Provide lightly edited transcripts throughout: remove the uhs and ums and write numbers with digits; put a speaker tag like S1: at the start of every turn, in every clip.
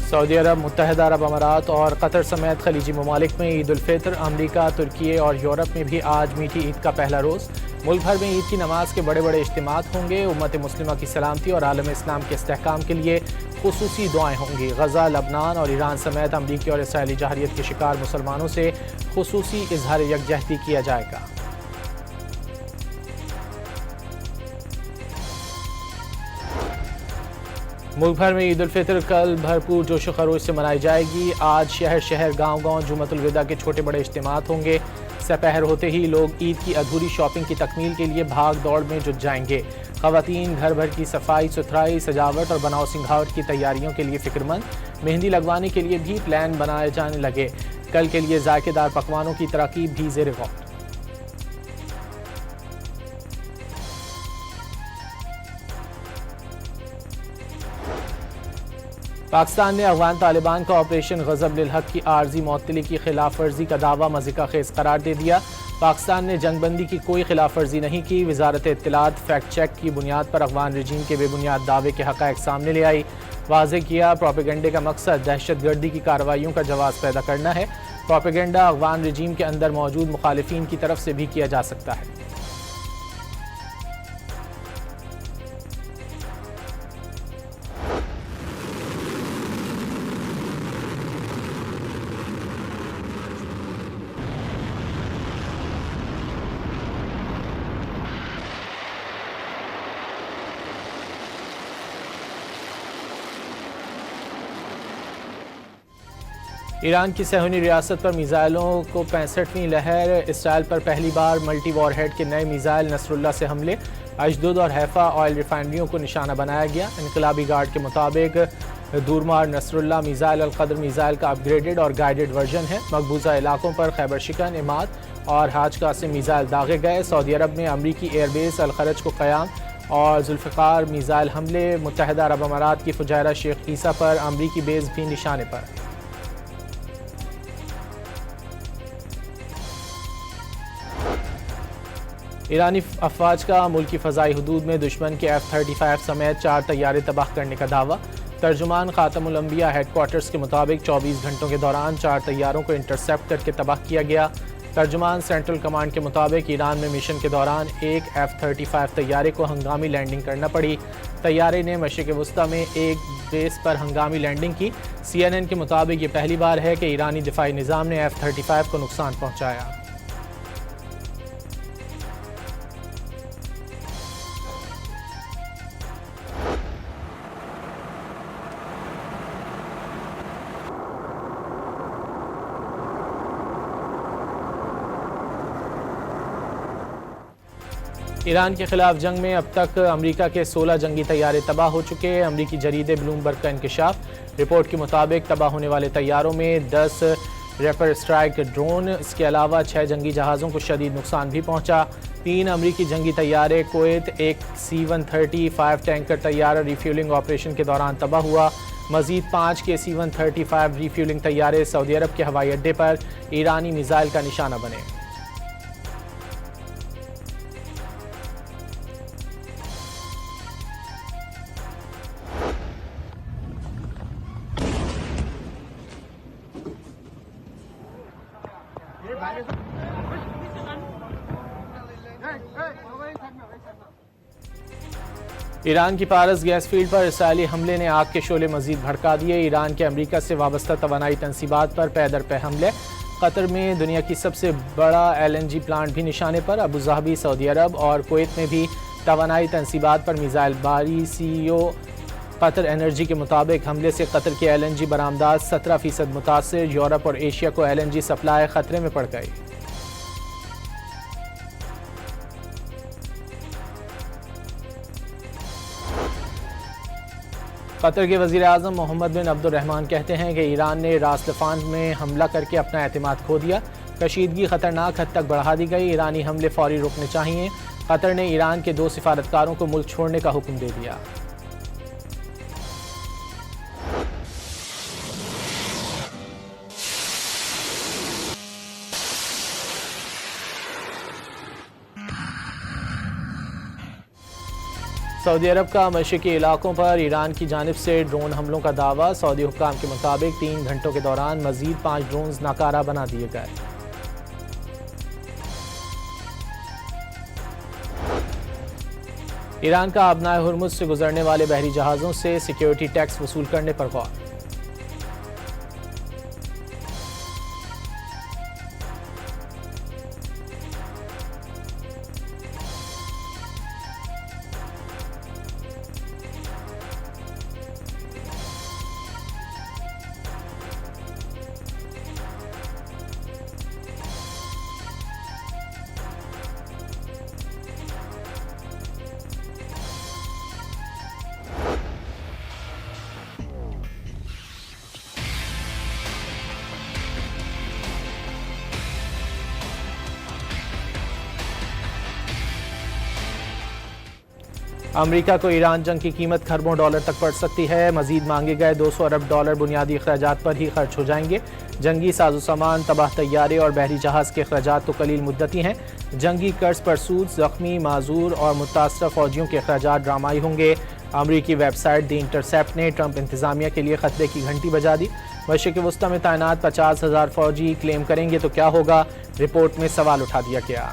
S1: سعودی عرب، متحدہ عرب امارات اور قطر سمیت خلیجی ممالک میں عید الفطر، امریکہ، ترکی اور یورپ میں بھی آج میٹھی عید کا پہلا روز۔ ملک بھر میں عید کی نماز کے بڑے بڑے اجتماعات ہوں گے۔ امت مسلمہ کی سلامتی اور عالم اسلام کے استحکام کے لیے خصوصی دعائیں ہوں گی۔ غزہ، لبنان اور ایران سمیت امریکی اور اسرائیلی جارحیت کے شکار مسلمانوں سے خصوصی اظہار یکجہتی کیا جائے گا۔ ملک بھر میں عید الفطر کل بھرپور جوش و خروش سے منائی جائے گی۔ آج شہر شہر، گاؤں گاؤں جمعۃ الوداع کے چھوٹے بڑے اجتماعات ہوں گے۔ سپہر ہوتے ہی لوگ عید کی ادھوری شاپنگ کی تکمیل کے لیے بھاگ دوڑ میں جٹ جائیں گے۔ خواتین گھر بھر کی صفائی ستھرائی، سجاوٹ اور بناؤ سنگھاوٹ کی تیاریوں کے لیے فکر مند۔ مہندی لگوانے کے لیے بھی پلان بنائے جانے لگے۔ کل کے لیے ذائقے دار پکوانوں کی ترکیب بھی زیر غور۔ پاکستان نے افغان طالبان کا آپریشن غضب للحق کی عارضی معطلی کی خلاف ورزی کا دعویٰ مضحکہ خیز قرار دے دیا۔ پاکستان نے جنگ بندی کی کوئی خلاف ورزی نہیں کی۔ وزارت اطلاعات فیکٹ چیک کی بنیاد پر افغان رجیم کے بے بنیاد دعوے کے حقائق سامنے لے آئی۔ واضح کیا، پروپیگنڈے کا مقصد دہشت گردی کی کارروائیوں کا جواز پیدا کرنا ہے۔ پروپیگنڈا افغان رجیم کے اندر موجود مخالفین کی طرف سے بھی کیا جا سکتا ہے۔ ایران کی صہیونی ریاست پر میزائلوں کو 65ویں لہر۔ اسرائیل پر پہلی بار ملٹی وار ہیڈ کے نئے میزائل نصر اللہ سے حملے۔ اشدود اور حیفا آئل ریفائنریوں کو نشانہ بنایا گیا۔ انقلابی گارڈ کے مطابق دورمار نصر اللہ میزائل القدر میزائل کا اپ گریڈڈ اور گائیڈڈ ورژن ہے۔ مقبوضہ علاقوں پر خیبر شکن، عماد اور حاج قاسم میزائل داغے گئے۔ سعودی عرب میں امریکی ایئر بیس الخرج کو قیام اور ذوالفقار میزائل حملے۔ متحدہ عرب امارات کی فجائرہ شیخ عیسیٰ پر امریکی بیس بھی نشانے پر۔ ایرانی افواج کا ملکی فضائی حدود میں دشمن کے F-35 سمیت 4 طیارے تباہ کرنے کا دعویٰ۔ ترجمان خاتم الانبیاء ہیڈ کوارٹرز کے مطابق 24 گھنٹوں کے دوران 4 طیاروں کو انٹرسیپٹ کر کے تباہ کیا گیا۔ ترجمان سینٹرل کمانڈ کے مطابق ایران میں مشن کے دوران ایک F-35 طیارے کو ہنگامی لینڈنگ کرنا پڑی۔ طیارے نے مشرق وسطیٰ میں ایک بیس پر ہنگامی لینڈنگ کی۔ CNN کے مطابق یہ پہلی بار ہے کہ ایرانی دفاعی نظام نے F-35 کو نقصان پہنچایا۔ ایران کے خلاف جنگ میں اب تک امریکہ کے 16 جنگی طیارے تباہ ہو چکے۔ امریکی جریدے بلومبرگ کا انکشاف۔ رپورٹ کے مطابق تباہ ہونے والے طیاروں میں 10 ریپر اسٹرائک ڈرون، اس کے علاوہ 6 جنگی جہازوں کو شدید نقصان بھی پہنچا۔ 3 امریکی جنگی طیارے کویت، ایک C-130 ٹینکر طیارہ ریفیولنگ آپریشن کے دوران تباہ ہوا۔ مزید 5 کے C-135 ریفیولنگ طیارے سعودی عرب کے ہوائی اڈے پر ایرانی میزائل کا نشانہ بنے۔ ایران کی پارس گیس فیلڈ پر اسرائیلی حملے نے آگ کے شعلے مزید بھڑکا دیے۔ ایران کے امریکہ سے وابستہ توانائی تنصیبات پر پے در پے حملے۔ قطر میں دنیا کی سب سے بڑا LNG پلانٹ بھی نشانے پر۔ ابوظہبی، سعودی عرب اور کویت میں بھی توانائی تنصیبات پر میزائل باری۔ CEO قطر انرجی کے مطابق حملے سے قطر کے LNG برآمدات 17% متاثر۔ یورپ اور ایشیا کو LNG سپلائی خطرے میں پڑ گئی۔ قطر کے وزیر اعظم محمد بن عبد الرحمن کہتے ہیں کہ ایران نے راس لفان میں حملہ کر کے اپنا اعتماد کھو دیا۔ کشیدگی خطرناک حد تک بڑھا دی گئی۔ ایرانی حملے فوری رکنے چاہیے۔ قطر نے ایران کے 2 سفارتکاروں کو ملک چھوڑنے کا حکم دے دیا۔ سعودی عرب کا مشرقی علاقوں پر ایران کی جانب سے ڈرون حملوں کا دعویٰ. سعودی حکام کے مطابق 3 گھنٹوں کے دوران مزید 5 ڈرونز ناکارہ بنا دیے گئے. ایران کا آبنائے ہرمز سے گزرنے والے بحری جہازوں سے سیکیورٹی ٹیکس وصول کرنے پر غور. امریکہ کو ایران جنگ کی قیمت کھربوں ڈالر تک پڑ سکتی ہے. مزید مانگے گئے 200 ارب ڈالر بنیادی اخراجات پر ہی خرچ ہو جائیں گے. جنگی ساز و سامان، تباہ طیارے اور بحری جہاز کے اخراجات تو قلیل مدتی ہیں. جنگی قرض پر سود، زخمی، معذور اور متاثرہ فوجیوں کے اخراجات ڈرامائی ہوں گے. امریکی ویب سائٹ دی انٹرسیپٹ نے ٹرمپ انتظامیہ کے لیے خطرے کی گھنٹی بجا دی. مشرق وسطی میں تعینات 50,000 فوجی کلیم کریں گے تو کیا ہوگا؟ رپورٹ میں سوال اٹھا دیا گیا.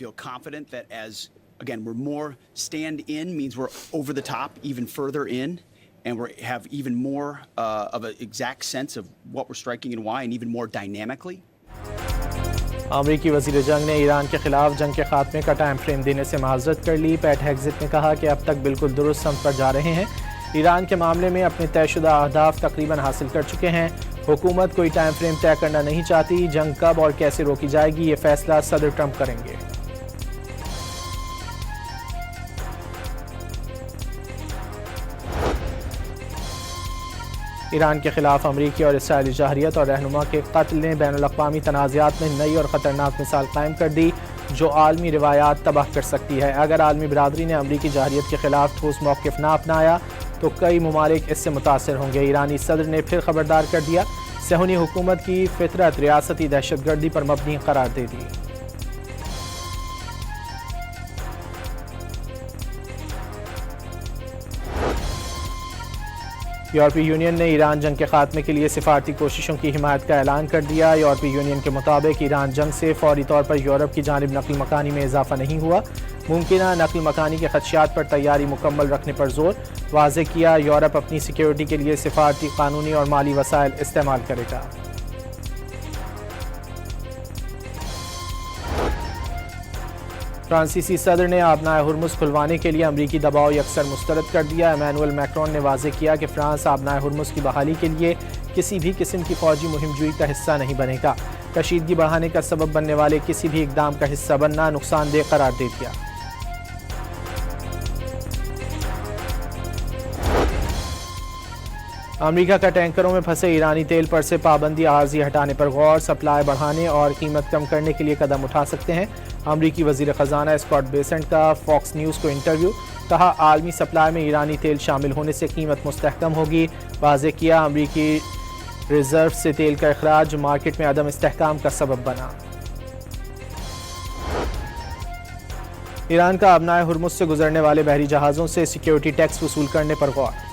S2: Feel confident that as, again, we're more stand in means we're over the top, even further in, and we have even more of an exact sense of what we're striking and why, and even more dynamically.
S1: امریکی وزیر جنگ نے ایران کے خلاف جنگ کے خاتمے کا ٹائم فریم دینے سے معذرت کر لی. پیٹ ہیگزٹ نے کہا کہ اب تک بالکل درست سمت پر جا رہے ہیں. ایران کے معاملے میں اپنے طے شدہ اہداف تقریباً حاصل کر چکے ہیں. حکومت کوئی ٹائم فریم طے کرنا نہیں چاہتی. جنگ کب اور کیسے روکی جائے گی، یہ فیصلہ صدر ٹرمپ کریں گے. ایران کے خلاف امریکی اور اسرائیلی جارحیت اور رہنما کے قتل نے بین الاقوامی تنازعات میں نئی اور خطرناک مثال قائم کر دی جو عالمی روایات تباہ کر سکتی ہے. اگر عالمی برادری نے امریکی جارحیت کے خلاف ٹھوس موقف نہ اپنایا تو کئی ممالک اس سے متاثر ہوں گے. ایرانی صدر نے پھر خبردار کر دیا، صہیونی حکومت کی فطرت ریاستی دہشت گردی پر مبنی قرار دے دی. یورپی یونین نے ایران جنگ کے خاتمے کے لیے سفارتی کوششوں کی حمایت کا اعلان کر دیا. یورپی یونین کے مطابق ایران جنگ سے فوری طور پر یورپ کی جانب نقل مکانی میں اضافہ نہیں ہوا. ممکنہ نقل مکانی کے خدشات پر تیاری مکمل رکھنے پر زور. واضح کیا یورپ اپنی سیکیورٹی کے لیے سفارتی، قانونی اور مالی وسائل استعمال کرے گا. فرانسیسی صدر نے آبنائے ہرمز کھلوانے کے لیے امریکی دباؤ یکسر مسترد کر دیا. ایمانوئل میکرون نے واضح کیا کہ فرانس آبنائے ہرمز کی بحالی کے لیے کسی بھی قسم کی فوجی مہم جوئی کا حصہ نہیں بنے گا. کشیدگی بڑھانے کا سبب بننے والے کسی بھی اقدام کا حصہ بننا نقصان دہ قرار دے دیا. امریکہ کا ٹینکروں میں پھنسے ایرانی تیل پر سے پابندی عارضی ہٹانے پر غور. سپلائی بڑھانے اور قیمت کم کرنے کے لیے قدم اٹھا سکتے ہیں. امریکی وزیر خزانہ اسکاٹ بیسنٹ کا فاکس نیوز کو انٹرویو. کہا عالمی سپلائی میں ایرانی تیل شامل ہونے سے قیمت مستحکم ہوگی. واضح کیا امریکی ریزرو سے تیل کا اخراج مارکیٹ میں عدم استحکام کا سبب بنا. ایران کا آبنائے ہرمز سے گزرنے والے بحری جہازوں سے سیکیورٹی ٹیکس وصول کرنے پر غور.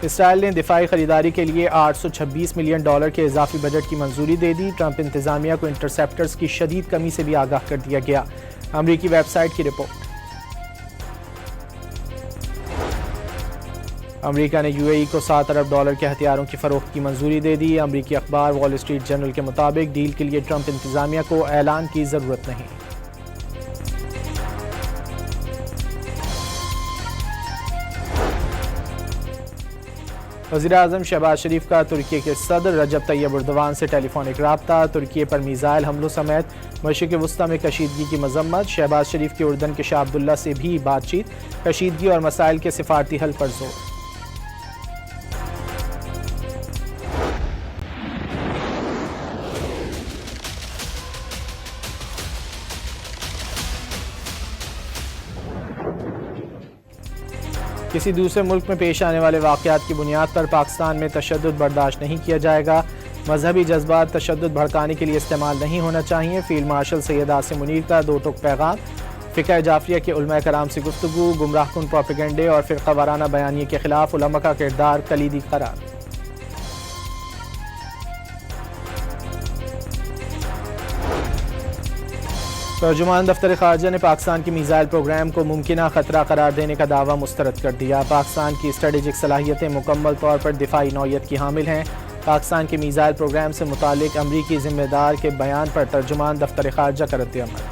S1: اسرائیل نے دفاعی خریداری کے لیے $826 ملین کے اضافی بجٹ کی منظوری دے دی. ٹرمپ انتظامیہ کو انٹرسیپٹرز کی شدید کمی سے بھی آگاہ کر دیا گیا. امریکی ویب سائٹ کی رپورٹ. امریکہ نے UAE کو $7 ارب کے ہتھیاروں کی فروخت کی منظوری دے دی. امریکی اخبار وال اسٹریٹ جرنل کے مطابق ڈیل کے لیے ٹرمپ انتظامیہ کو اعلان کی ضرورت نہیں. وزیراعظم شہباز شریف کا ترکی کے صدر رجب طیب اردوان سے ٹیلی فونک رابطہ. ترکی پر میزائل حملوں سمیت مشرق وسطی میں کشیدگی کی مذمت. شہباز شریف کے اردن کے شاہ عبداللہ سے بھی بات چیت. کشیدگی اور مسائل کے سفارتی حل پر زور. کسی دوسرے ملک میں پیش آنے والے واقعات کی بنیاد پر پاکستان میں تشدد برداشت نہیں کیا جائے گا. مذہبی جذبات تشدد بھڑکانے کے لیے استعمال نہیں ہونا چاہیے. فیلڈ مارشل سید عاصم منیر کا 2 ٹوک پیغام. فقہ جعفریہ کے علماء کرام سے گفتگو. گمراہ کن پروپیگنڈے اور فرقہ وارانہ بیانیے کے خلاف علماء کا کردار کلیدی قرار. ترجمان دفتر خارجہ نے پاکستان کے میزائل پروگرام کو ممکنہ خطرہ قرار دینے کا دعویٰ مسترد کر دیا. پاکستان کی اسٹریٹجک صلاحیتیں مکمل طور پر دفاعی نوعیت کی حامل ہیں. پاکستان کے میزائل پروگرام سے متعلق امریکی ذمہ دار کے بیان پر ترجمان دفتر خارجہ کا رد عمل.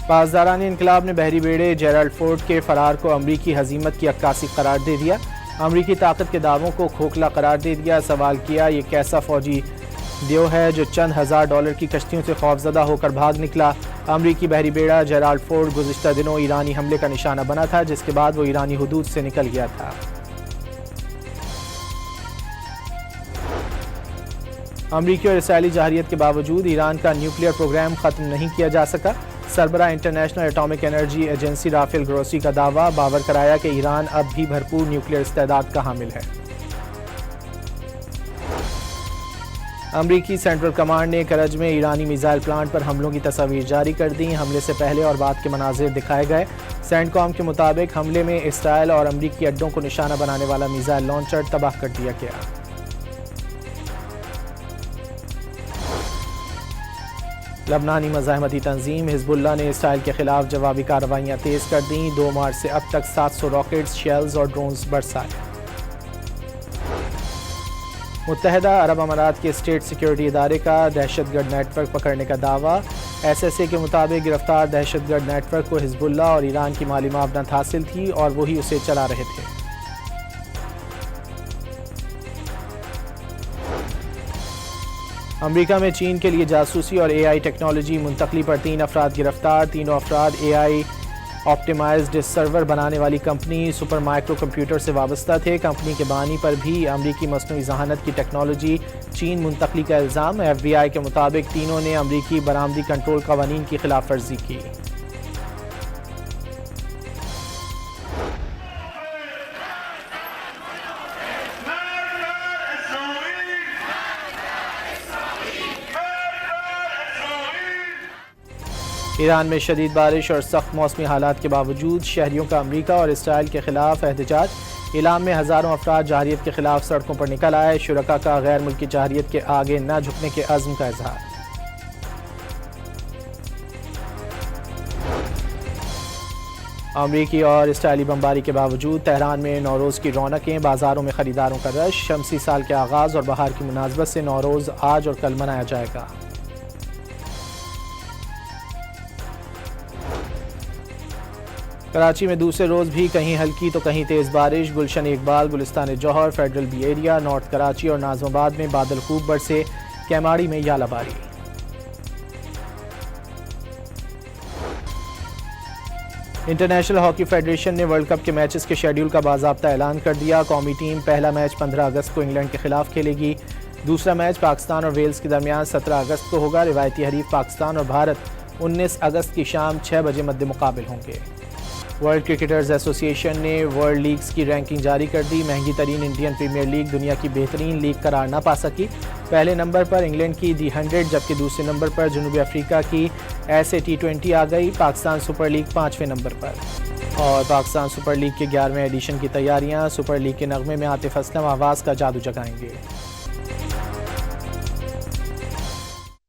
S1: پاسداران انقلاب نے بحری بیڑے جیرالڈ فورڈ کے فرار کو امریکی ہزیمت کی عکاسی قرار دے دیا. امریکی طاقت کے دعووں کو کھوکھلا قرار دے دیا. سوال کیا یہ کیسا فوجی دیو ہے جو چند $1000 کی کشتیوں سے خوفزدہ ہو کر بھاگ نکلا. امریکی بحری بیڑا جیرالڈ فورڈ گزشتہ دنوں ایرانی حملے کا نشانہ بنا تھا جس کے بعد وہ ایرانی حدود سے نکل گیا تھا. امریکی اور اسرائیلی جارحیت کے باوجود ایران کا نیوکلیئر پروگرام ختم نہیں کیا جا سکا. سربراہ international atomic energy agency Rafael Grossi کا دعویٰ. باور کرایا کہ ایران اب بھی بھرپور نیوکلیئر استعداد کا حامل ہے. امریکی سینٹرل کمانڈ نے کرج میں ایرانی میزائل پلانٹ پر حملوں کی تصاویر جاری کر دیں. حملے سے پہلے اور بعد کے مناظر دکھائے گئے. سینٹ کام کے مطابق حملے میں اسرائیل اور امریکی اڈوں کو نشانہ بنانے والا میزائل لانچر تباہ کر دیا گیا. لبنانی مزاحمتی تنظیم حزب اللہ نے اسرائیل کے خلاف جوابی کارروائیاں تیز کر دیں. 2 مارچ سے اب تک 700 راکٹس، شیلز اور ڈرونز برسائے. متحدہ عرب امارات کے اسٹیٹ سیکیورٹی ادارے کا دہشت گرد نیٹ ورک پکڑنے کا دعویٰ. SSA کے مطابق گرفتار دہشت گرد نیٹ ورک کو حزب اللہ اور ایران کی مالی معاونت حاصل تھی اور وہی اسے چلا رہے تھے. امریکہ میں چین کے لیے جاسوسی اور AI ٹیکنالوجی منتقلی پر 3 افراد گرفتار. تینوں افراد AI آپٹیمائزڈ سرور بنانے والی کمپنی سپر مائکرو کمپیوٹر سے وابستہ تھے. کمپنی کے بانی پر بھی امریکی مصنوعی ذہانت کی ٹیکنالوجی چین منتقلی کا الزام. FBI کے مطابق تینوں نے امریکی برآمدی کنٹرول قوانین کی خلاف ورزی کی. ایران میں شدید بارش اور سخت موسمی حالات کے باوجود شہریوں کا امریکہ اور اسرائیل کے خلاف احتجاج. ایلام میں ہزاروں افراد جارحیت کے خلاف سڑکوں پر نکل آئے. شرکاء کا غیر ملکی جارحیت کے آگے نہ جھکنے کے عزم کا اظہار. امریکی اور اسرائیلی بمباری کے باوجود تہران میں نوروز کی رونقیں. بازاروں میں خریداروں کا رش. شمسی سال کے آغاز اور بہار کی مناسبت سے نوروز آج اور کل منایا جائے گا. کراچی میں دوسرے روز بھی کہیں ہلکی تو کہیں تیز بارش. Gulshan Iqbal, Gulistan Jauhar, federal B area, north Karachi اور ناظم آباد میں بادل خوب برسے. کیماڑی میں یالہ باری. انٹرنیشنل ہاکی فیڈریشن نے ورلڈ کپ کے میچز کے شیڈیول کا باضابطہ اعلان کر دیا. قومی ٹیم پہلا میچ 15 اگست کو انگلینڈ کے خلاف کھیلے گی. دوسرا میچ پاکستان اور ویلز کے درمیان 17 اگست کو ہوگا. روایتی حریف پاکستان اور بھارت 19 اگست کی شام 6 بجے مد مقابل ہوں گے. ورلڈ کرکٹرز ایسوسی ایشن نے ورلڈ لیگز کی رینکنگ جاری کر دی. مہنگی ترین انڈین پریمیئر لیگ دنیا کی بہترین لیگ قرار نہ پا سکی. پہلے نمبر پر انگلینڈ کی دی 100 جبکہ دوسرے نمبر پر جنوبی افریقہ کی ایس اے T20 آ گئی. پاکستان سپر لیگ 5ویں نمبر پر. اور پاکستان سپر لیگ کے 11ویں ایڈیشن کی تیاریاں. سپر لیگ کے نغمے میں عاطف اسلم آواز کا جادو جگائیں گے.